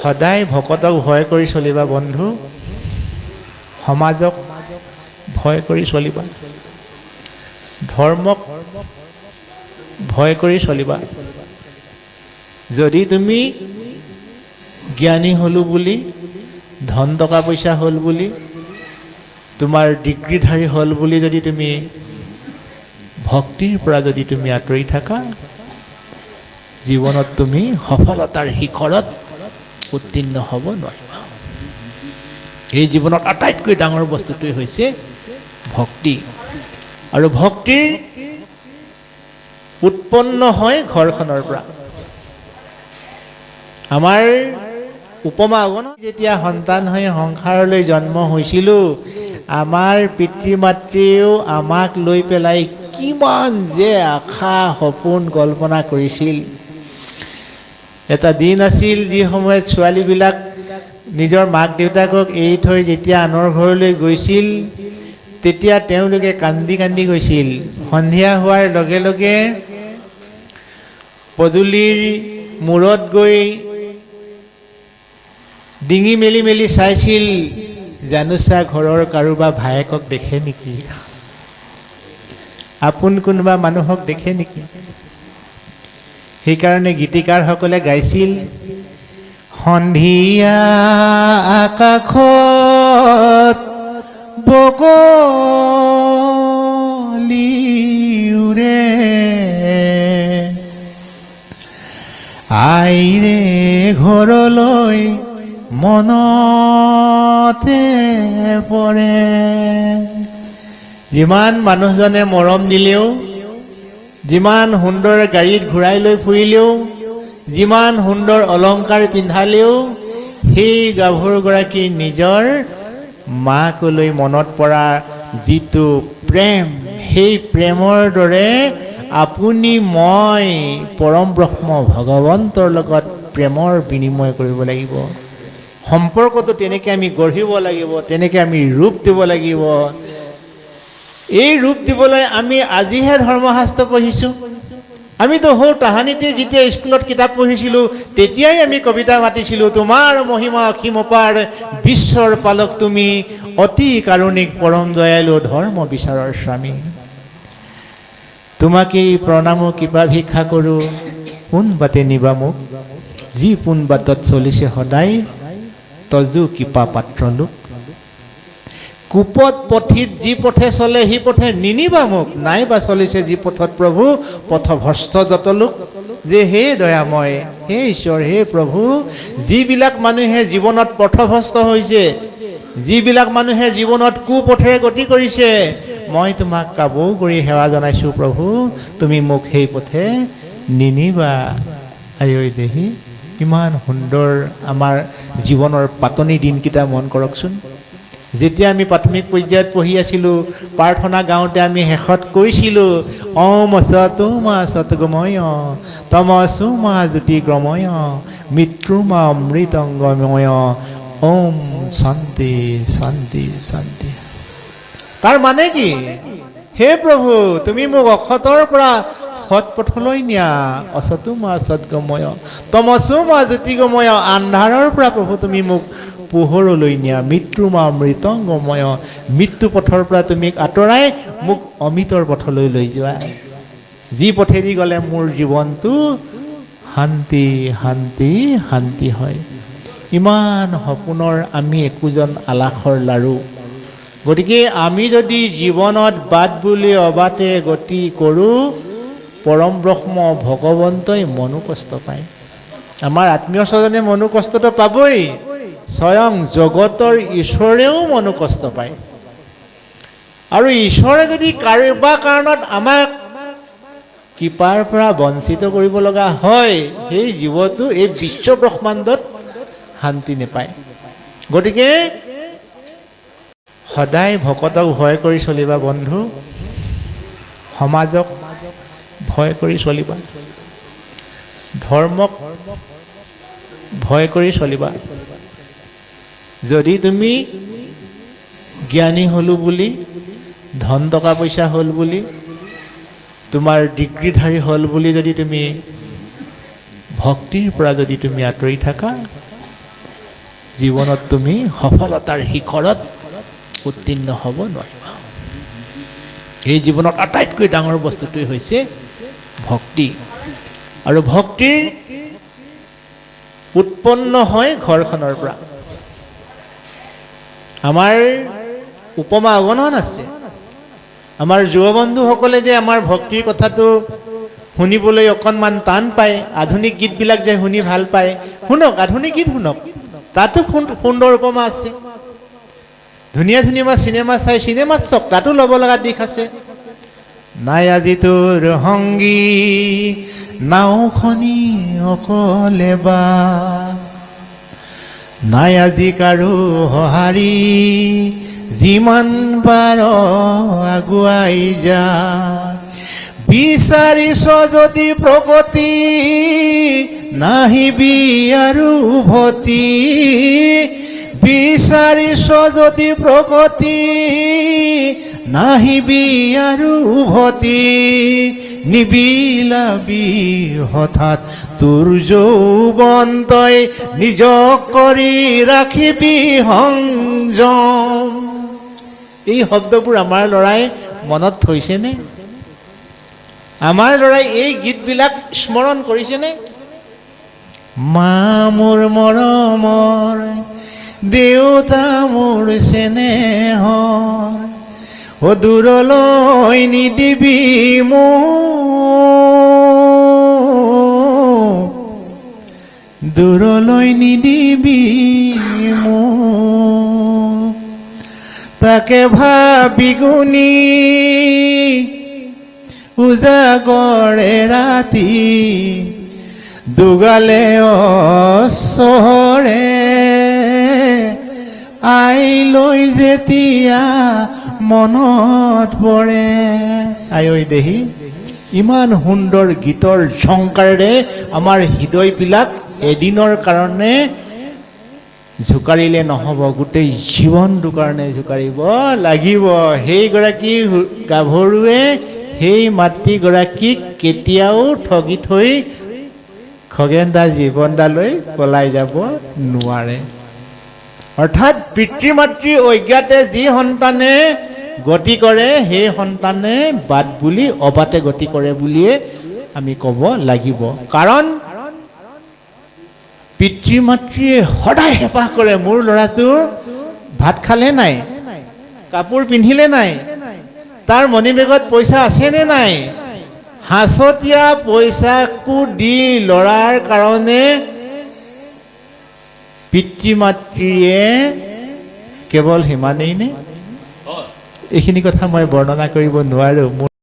সদায় ভকতক ভয় কৰি চলিবা বন্ধু, সমাজক ভয় কৰি চলিবা, ধৰ্মক ভয় কৰি চলিবা। যদি তুমি জ্ঞানী হলো বুলি, ধন টকা পইচা হ'ল বুলি, তোমাৰ ডিগ্ৰীধাৰী হ'ল বুলি যদি তুমি ভক্তিৰ পৰা যদি তুমি আঁতৰি থাকা, জীৱনত তুমি সফলতাৰ শিখৰত উত্তীৰ্ণ হ'ব নোৱাৰিবা। এই জীৱনত আটাইতকৈ ডাঙৰ বস্তুটোৱে হৈছে ভক্তি। আৰু ভক্তিৰ উৎপন্ন হয় ঘৰখনৰ পৰা। আমাৰ উপমা আগন যেতিয়া সন্তান হৈ সংসাৰলৈ জন্ম হৈছিলোঁ, আমাৰ পিতৃ মাতৃয়েও আমাক লৈ পেলাই কিমান যে আশা সপোন কল্পনা কৰিছিল। এটা দিন আছিল যি সময়ত ছোৱালীবিলাক নিজৰ মাক দেউতাকক এৰি থৈ যেতিয়া আনৰ ঘৰলৈ গৈছিল, তেতিয়া তেওঁলোকে কান্দি কান্দি গৈছিল। সন্ধিয়া হোৱাৰ লগে লগে পদূলিৰ মূৰত গৈ ডিঙি মেলি মেলি চাইছিল, জানোচা ঘৰৰ কাৰোবাৰ ভায়েকক দেখে নেকি, আপোন কোনোবা মানুহক দেখে নেকি। সেইকাৰণে গীতিকাৰসকলে গাইছিল, সন্ধিয়া আকাশত বগলী উৰে, আইৰে ঘৰলৈ মনতে পৰে। যিমান মানুহজনে মৰম দিলেও, যিমান সুন্দৰ গাড়ীত ঘূৰাই লৈ ফুৰিলেও, যিমান সুন্দৰ অলংকাৰ পিন্ধালেও, সেই গাভৰুগৰাকীৰ নিজৰ মাকলৈ মনত পৰা যিটো প্ৰেম, সেই প্ৰেমৰ দৰে আপুনি মই পৰম ব্ৰহ্ম ভগৱন্তৰ লগত প্ৰেমৰ বিনিময় কৰিব লাগিব। সম্পৰ্কটো তেনেকৈ আমি গঢ়িব লাগিব, তেনেকৈ আমি ৰূপ দিব লাগিব। এই ৰূপ দিবলৈ আমি আজিহে ধৰ্মশাস্ত্ৰ পঢ়িছোঁ। আমিতো সৌ তাহানিতে যেতিয়া স্কুলত কিতাপ পঢ়িছিলোঁ, তেতিয়াই আমি কবিতা মাতিছিলোঁ, তোমাৰ মহিমা অসীম অপাৰ, বিশ্বৰ পালক তুমি, অতি কাৰুণিক পৰম দয়ালু, ধৰ্ম বিচাৰৰ স্বামী। তোমাকেই প্ৰণামো কৃপা ভিক্ষা কৰোঁ, পোন বাটে নিবা মোক, যি পোন বাটত চলিছে সদায়, তজু কৃপা পাত্ৰ লোক। কুপথ পথিত যি পথে চলে সি পথে নিনিবা মোক, নাইবা চলিছে যি পথত প্ৰভু, পথভ্ৰষ্ট যত লোক। যে হে দয়াময়, হে ঈশ্বৰ, হে প্ৰভু, যিবিলাক মানুহে জীৱনত পথভ্ৰষ্ট হৈছে, যিবিলাক মানুহে জীৱনত কুপথেৰে গতি কৰিছে, মই তোমাক কাবৌ কৰি সেৱা জনাইছোঁ প্ৰভু, তুমি মোক সেই পথে নিনিবা। আঐ দেহি, ইমান সুন্দৰ আমাৰ জীৱনৰ পাতনি দিনকেইটা মন কৰকচোন। যেতিয়া আমি প্ৰাথমিক পৰ্যায়ত পঢ়ি আছিলোঁ, প্ৰাৰ্থনা গাওঁতে আমি শেষত কৈছিলোঁ, ওম সতুমা সতগময় তম সুমা জ্যোতিগ্ৰময় মৃত্যুমা অমৃতংগময় ওম শান্তি শান্তি শান্তি। তাৰ মানে কি? হে প্ৰভু, তুমি মোক অসতৰ পৰা সৎ পথলৈ নিয়া, অসতুমা সৎগময় তমসুমা জ্যোতিগময়, আন্ধাৰৰ পৰা প্ৰভু তুমি মোক পোহৰলৈ নিয়া, মৃত্যুমা অমৃতংগময়, মৃত্যু পথৰ পৰা তুমি আঁতৰাই মোক অমৃতৰ পথলৈ লৈ যোৱা। যি পথেদি গ'লে মোৰ জীৱনটো শান্তি শান্তি শান্তি হয়। ইমান সপোনৰ আমি একোজন আলাসৰ লাৰু। গতিকে আমি যদি জীৱনত বাট বুলি অবাটে গতি কৰোঁ, পৰম ব্ৰহ্ম ভগৱন্তই মনো কষ্ট পায়। আমাৰ আত্মীয় স্বজনে মনো কষ্টটো পাবই, স্বয়ং জগতৰ ঈশ্বৰেও মনো কষ্ট পায়। আৰু ঈশ্বৰে যদি কাৰোবাৰ কাৰণত আমাক কৃপাৰ পৰা বঞ্চিত কৰিব লগা হয়, সেই জীৱটো এই বিশ্ব ব্ৰহ্মাণ্ডত শান্তি নাপায়। গতিকে সদায় ভকতক ভয় কৰি চলিবা বন্ধু, সমাজক ভয় কৰি চলিবা, ধৰ্মক ভয় কৰি চলিবা। যদি তুমি জ্ঞানী হলো বুলি, ধন টকা পইচা হ'ল বুলি, তোমাৰ ডিগ্ৰীধাৰী হ'ল বুলি যদি তুমি ভক্তিৰ পৰা যদি তুমি আঁতৰি থাকা, জীৱনত তুমি সফলতাৰ শিখৰত উত্তীৰ্ণ হ'ব নোৱাৰিবা। এই জীৱনত আটাইতকৈ ডাঙৰ বস্তুটোৱে হৈছে ভক্তি। আৰু ভক্তিৰ উৎপন্ন হয় ঘৰখনৰ পৰা। আমাৰ উপমা অগণন আছে। আমাৰ যুৱ বন্ধুসকলে যে আমাৰ ভক্তিৰ কথাটো শুনিবলৈ অকণমান টান পায়, আধুনিক গীতবিলাক যে শুনি ভাল পায়, শুনক, আধুনিক গীত শুনক, তাতো সুন্দৰ উপমা আছে। ধুনীয়া ধুনীয়া চিনেমা চাই চিনেমা চাওক, তাতো ল'ব লগা দিশ আছে। নাই আজি তোৰ সংগী নাওখনি অকলে বা, নাই আজি কাৰো সঁহাৰি যিমান পাৰ আগুৱাই যা। বিচাৰিছ যদি প্ৰগতি নাহিবি আৰু উভতি, বিচাৰিছ যদি প্ৰগতি নাহিবি আৰু উভতি, নিবিলাবি হঠাৎ তোৰ যৌৱন তই নিজক কৰি ৰাখিবি সংযম। এই শব্দবোৰ আমাৰ ল'ৰাই মনত থৈছেনে? আমাৰ ল'ৰাই এই গীতবিলাক স্মৰণ কৰিছেনে? মা মোৰ মৰমৰ, দেউতা মোৰ চেনেহৰ, দূৰলৈ নিদিবি মোক, দূৰলৈ নিদিবি মোক। তাকে ভাবি গুণি উজাগৰে ৰাতি, দুগালে অচৰে আই লৈ যেতিয়া মনত পৰে। আই ঐ দেহি, ইমান সুন্দৰ গীতৰ ঝংকাৰেৰে আমাৰ হৃদয়বিলাক এদিনৰ কাৰণে জোকাৰিলে নহ'ব, গোটেই জীৱনটোৰ কাৰণে জোকাৰিব লাগিব। সেইগৰাকী গাভৰুৱে সেই মাতৃগৰাকীক কেতিয়াও ঠগি থৈ খগেনদা জীৱনদালৈ পলাই যাব নোৱাৰে। অৰ্থাৎ পিতৃ মাতৃ অজ্ঞাতে যি সন্তানে গতি কৰে, সেই সন্তানে বাট বুলি অবাটে গতি কৰে বুলিয়ে আমি ক'ব লাগিব। কাৰণ পিতৃ মাতৃয়ে সদায় হেঁপাহ কৰে, মোৰ ল'ৰাটো ভাত খালে নাই, কাপোৰ পিন্ধিলে নাই, তাৰ মণিবেগত পইচা আছেনে নাই। সাঁচতীয়া পইচাকো দি ল'ৰাৰ কাৰণে পিতৃ মাতৃয়ে কেৱল সিমানেই নে? এইখিনি কথা মই বৰ্ণনা কৰিব নোৱাৰোঁ।